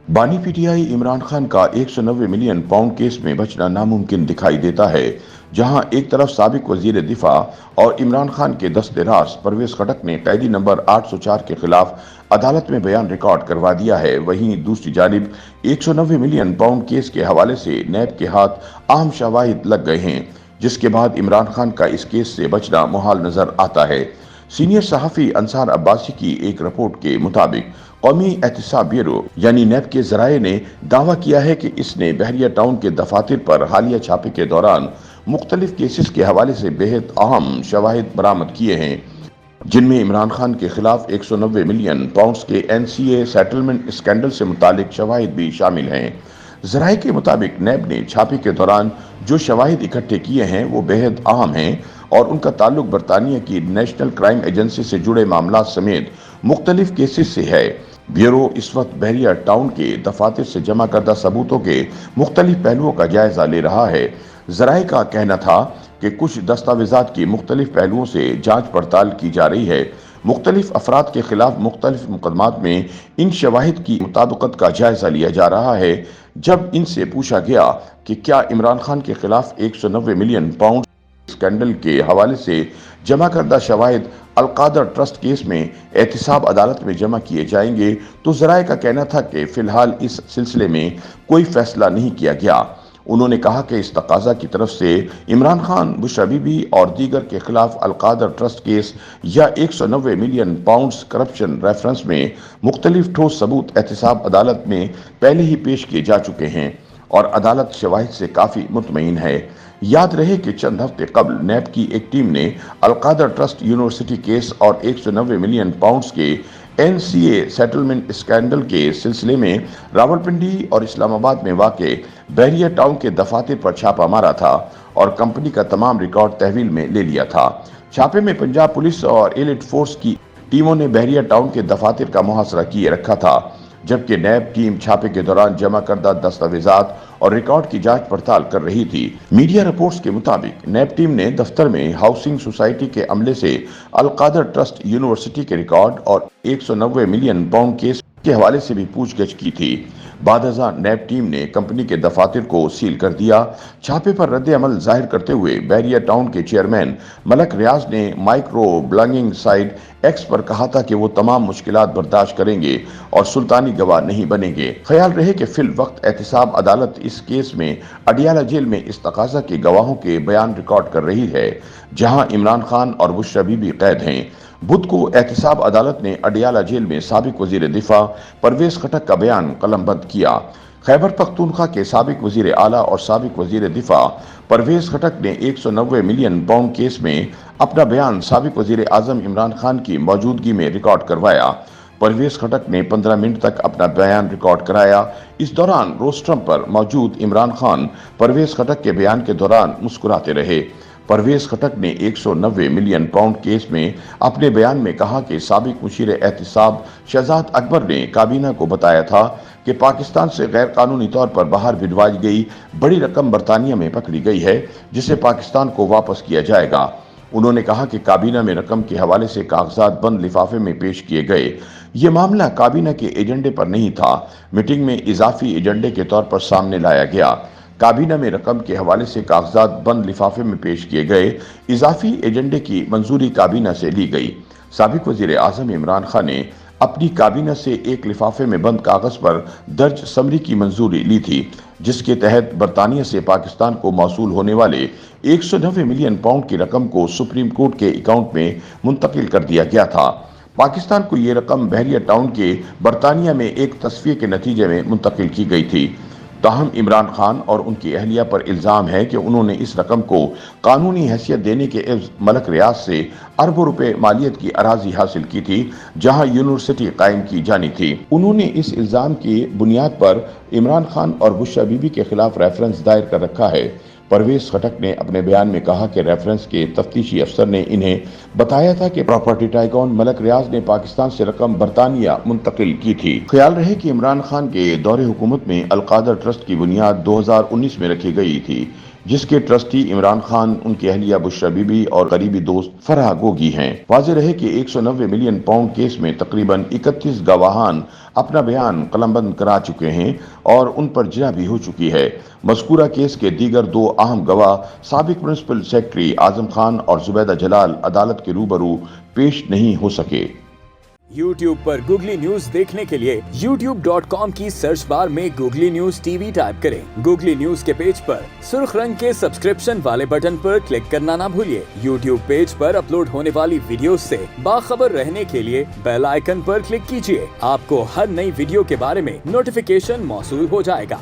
बानी पीटीआई इमरान खान का 190 million pound case में बचना नामुमकिन दिखाई देता है। जहां एक तरफ साबिक वजीर दिफा और इमरान खान के दस्ते राज परवेज खटक ने कैदी नंबर 804 के खिलाफ अदालत में बयान रिकॉर्ड करवा दिया है, वहीं दूसरी जानिब 190 मिलियन पाउंड केस के हवाले से नैब के हाथ अहम शवाहिद लग गए हैं, जिसके बाद इमरान खान का इस केस से बचना मुहाल नजर आता है। सीनियर सहाफी अंसार अब्बासी की एक रिपोर्ट के मुताबिक कौमी एहतिसाब ब्यूरो यानी नैब के जराये ने दावा किया है कि इसने बहरिया टाउन के दफातर पर हालिया छापे के दौरान मुख्तलिफ केसेस के हवाले से बेहद अहम शवाहिद बरामद किए हैं, जिनमें इमरान खान के खिलाफ 190 मिलियन पाउंड्स के NCA सेटलमेंट स्कैंडल से मुतालिक शवाहिद भी शामिल हैं। जराये के मुताबिक नैब ने छापे के दौरान जो शवाहिद इकट्ठे किए हैं वो बेहद अहम हैं और उनका ताल्लुक बरतानिया की नेशनल क्राइम एजेंसी से जुड़े मामला समेत मुख्तलिफ केसेस से है। ब्यूरो इस वक्त बहरिया टाउन के दफातर से जमा करदा सबूतों के मुख्तलिफ पहलुओं का जायजा ले रहा है। जराये का कहना था कि कुछ दस्तावेजात की मुख्तलिफ पहलुओं से जांच पड़ताल की जा रही है। मुख्तलिफ अफराद के खिलाफ मुख्तलिफ मुकदमात में इन शवाहिद की मुताबिकत का जायजा लिया जा रहा है। जब इनसे पूछा गया कि क्या इमरान खान के खिलाफ 190 मिलियन पाउंड स्कैंडल के हवाले से जमा करदा शवाहिद अलकादर ट्रस्ट केस में एहतिसाब अदालत में जमा किए जाएंगे, तो जराये का कहना था कि फिलहाल इस सिलसिले में कोई फैसला नहीं किया गया। उन्होंने कहा कि इस तकाजा की तरफ से इमरान खान, बुशरा बीबी और दीगर के खिलाफ अलकादर ट्रस्ट केस या 190 मिलियन पाउंड्स करप्शन रेफरेंस में मुख्तलिफ ठोस सबूत एहतिसाब अदालत में पहले ही पेश किए जा चुके हैं और अदालत शवाहिद से काफी मुतमईन है। याद रहे कि चंद हफ्ते कबल नैब की एक टीम ने अलकादर ट्रस्ट यूनिवर्सिटी केस और 190 मिलियन पाउंड्स के NCA सेटलमेंट स्कैंडल के सिलसिले में रावलपिंडी और इस्लामाबाद में वाक़े बहरिया टाउन के दफातर पर छापा मारा था और कंपनी का तमाम रिकॉर्ड तहवील में ले लिया था। छापे में पंजाब पुलिस और एलिट फोर्स की टीमों ने बहरिया टाउन के दफातर का मुहासरा किए रखा था, जबकि नैब टीम छापे के दौरान जमा करदा दस्तावेजात और रिकॉर्ड की जांच पड़ताल कर रही थी। मीडिया रिपोर्ट्स के मुताबिक नैब टीम ने दफ्तर में हाउसिंग सोसाइटी के अमले से अलकादर ट्रस्ट यूनिवर्सिटी के रिकॉर्ड और 190 मिलियन पाउंड केस के हवाले से भी पूछगछ की थी। बादअज़ां नैब टीम ने कंपनी के दफातर को सील कर दिया। छापे पर रद्द अमल जाहिर करते हुए बहरिया टाउन के चेयरमैन मलक रियाज ने माइक्रो ब्लॉगिंग साइट एक्स पर कहा था कि वो तमाम मुश्किलात बर्दाश्त करेंगे और सुल्तानी गवाह नहीं बनेंगे। ख्याल रहे कि फिल वक्त एहतिसाब अदालत इस केस में अडियाला जेल में इस तकाजा के गवाहों के बयान रिकॉर्ड कर रही है, जहां इमरान खान और बुशरा बीबी कैद हैं। बुध को एहतिसाब अदालत ने अडियाला जेल में साबिक वजीर दिफा परवेज खटक का बयान कलमबंद किया। खैबर पख्तूनख्वा के साबिक वजीर आला और साबिक वजीर दिफा परवेज खटक ने 190 मिलियन पाउंड केस में अपना बयान साबिक वजीर आजम इमरान खान की मौजूदगी में रिकॉर्ड करवाया। परवेज खटक ने 15 मिनट तक अपना बयान रिकॉर्ड कराया। इस दौरान रोस्ट्रम पर मौजूद इमरान खान परवेज खटक के बयान के दौरान मुस्कुराते रहे। परवेज खटक ने 190 मिलियन पाउंड केस में अपने बयान में कहा कि साबिक मुशीर एहतिसाब शहजाद अकबर ने काबीना को बताया था कि पाकिस्तान से गैर कानूनी तौर पर बाहर भिजवाई गई बड़ी रकम बरतानिया में पकड़ी गई है, जिसे पाकिस्तान को वापस किया जाएगा। उन्होंने कहा कि काबीना में रकम के हवाले से कागजात बंद लिफाफे में पेश किए गए। ये मामला काबीना के एजेंडे पर नहीं था, मीटिंग में इजाफी एजेंडे के तौर पर सामने लाया गया। काबीना में रकम के हवाले से कागजात बंद लिफाफे में पेश किए गए। इजाफी एजेंडे की मंजूरी काबीना से ली गई। साबिक वजीर आजम इमरान खान ने अपनी काबीना से एक लिफाफे में बंद कागज पर दर्ज समरी की मंजूरी ली थी, जिसके तहत बरतानिया से पाकिस्तान को मौसूल होने वाले 190 मिलियन पाउंड की रकम को सुप्रीम कोर्ट के अकाउंट में मुंतकिल कर दिया गया था। पाकिस्तान को ये रकम बहरिया टाउन के बरतानिया में एक तस्फिये के नतीजे में मुंतकिल की गई थी। ताहम इमरान खान और उनकी अहलिया पर इल्जाम है कि उन्होंने इस रकम को कानूनी हैसियत देने के एवज मलक रियाज से अरबों रुपए मालियत की अराजी हासिल की थी, जहां यूनिवर्सिटी कायम की जानी थी। उन्होंने इस इल्जाम की बुनियाद पर इमरान खान और बुशरा बीबी के खिलाफ रेफरेंस दायर कर रखा है। परवेज खटक ने अपने बयान में कहा कि रेफरेंस के तफ्तीशी अफसर ने इन्हें बताया था कि प्रॉपर्टी टाइकॉन मलक रियाज ने पाकिस्तान से रकम बरतानिया मुंतकिल की थी। ख्याल रहे कि इमरान खान के दौरे हुकूमत में अलकादर ट्रस्ट की बुनियाद 2019 में रखी गई थी। जिसके ट्रस्टी इमरान खान, उनकी अहलिया बुशरा बीबी और करीबी दोस्त फराह गोगी हैं। वाज़ेह रहे कि 190 मिलियन पाउंड केस में तकरीबन 31 गवाहान अपना बयान कलमबंद करा चुके हैं और उन पर जिरह भी हो चुकी है। मज़कूरा केस के दीगर दो अहम गवाह साबिक प्रिंसिपल सेक्रेटरी आजम खान और जुबैदा जलाल अदालत के रूबरू पेश नहीं हो सके। YouTube पर गूगली न्यूज देखने के लिए youtube.com की सर्च बार में गूगली न्यूज टीवी टाइप करें। गूगली न्यूज के पेज पर सुर्ख रंग के सब्सक्रिप्शन वाले बटन पर क्लिक करना ना भूलिए। YouTube पेज पर अपलोड होने वाली वीडियोस से बाखबर रहने के लिए बेल आइकन पर क्लिक कीजिए। आपको हर नई वीडियो के बारे में नोटिफिकेशन मौसूल हो जाएगा।